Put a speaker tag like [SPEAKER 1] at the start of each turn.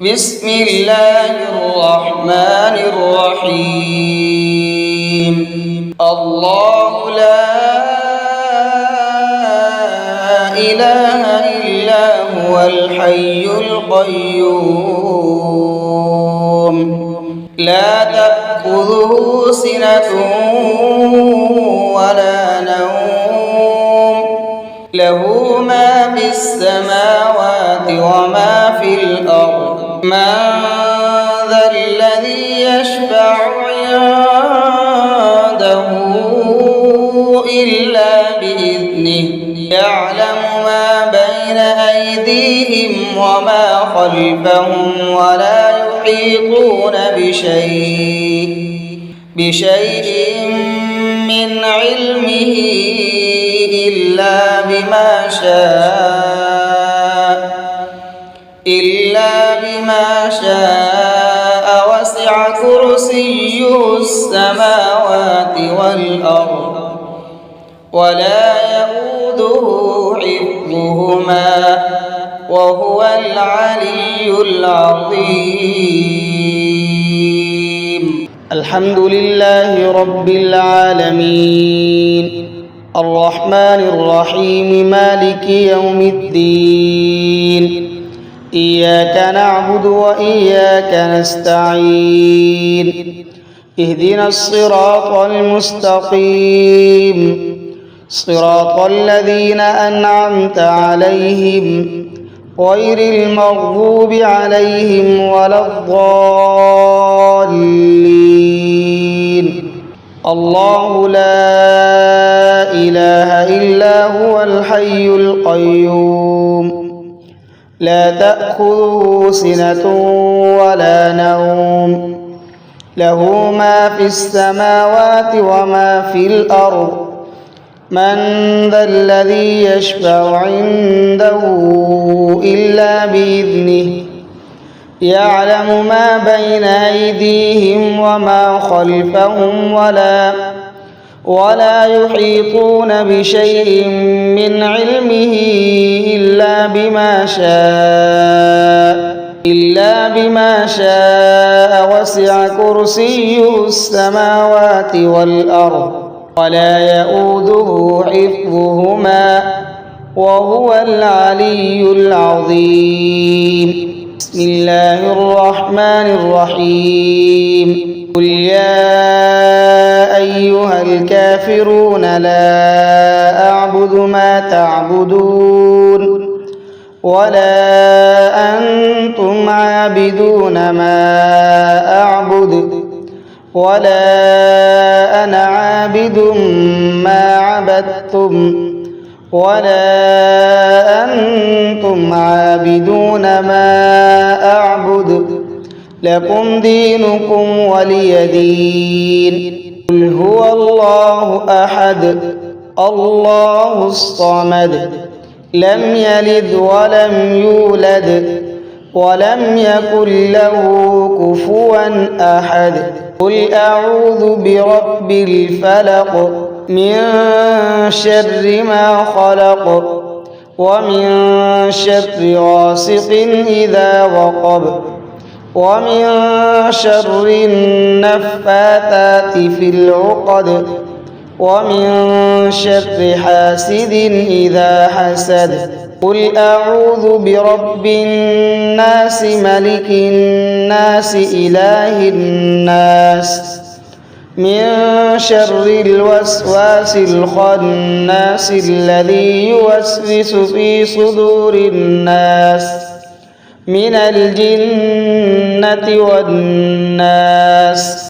[SPEAKER 1] بسم الله الرحمن الرحيم. الله لا إله إلا هو الحي القيوم لا تأخذه سنة ولا نوم له ما في السماوات وما في الأرض. من ذا الذي يشفع عنده إلا بإذنه يعلم ما بين أيديهم وما خلفهم ولا يحيطون بشيء من علمه إلا بما شاء وسع كرسيه السماوات والأرض ولا يؤوده حفظهما وهو العلي العظيم. الحمد لله رب العالمين الرحمن الرحيم مالك يوم الدين. إياك نعبد وإياك نستعين. اهدنا الصراط المستقيم صراط الذين أنعمت عليهم غير المغضوب عليهم ولا الضالين. الله لا إله إلا هو الحي القيوم لا تأخذه سنة ولا نوم له ما في السماوات وما في الأرض. من ذا الذي يشفع عنده إلا بإذنه يعلم ما بين أيديهم وما خلفهم ولا يحيطون بشيء من علمه إلا بما شاء وسع كرسيه السماوات والأرض ولا يؤوده حفظهما وهو العلي العظيم. بسم الله الرحمن الرحيم. قل يا أيها الكافرون لا أعبد ما تعبدون ولا أنتم عابدون ما أعبد ولا أنا عابد ما عبدتم ولا أنتم عابدون ما أعبد لكم دينكم ولي دين. قل هو الله أحد الله الصمد لم يلد ولم يولد ولم يكن له كفوا أحد. قل أعوذ برب الفلق من شر ما خلق ومن شر غاسق إذا وقب ومن شر النفاثات في العقد ومن شر حاسد إذا حسد. قل أعوذ برب الناس ملك الناس إله الناس من شر الوسواس الخناس الذي يوسوس في صدور الناس من الجنة والناس.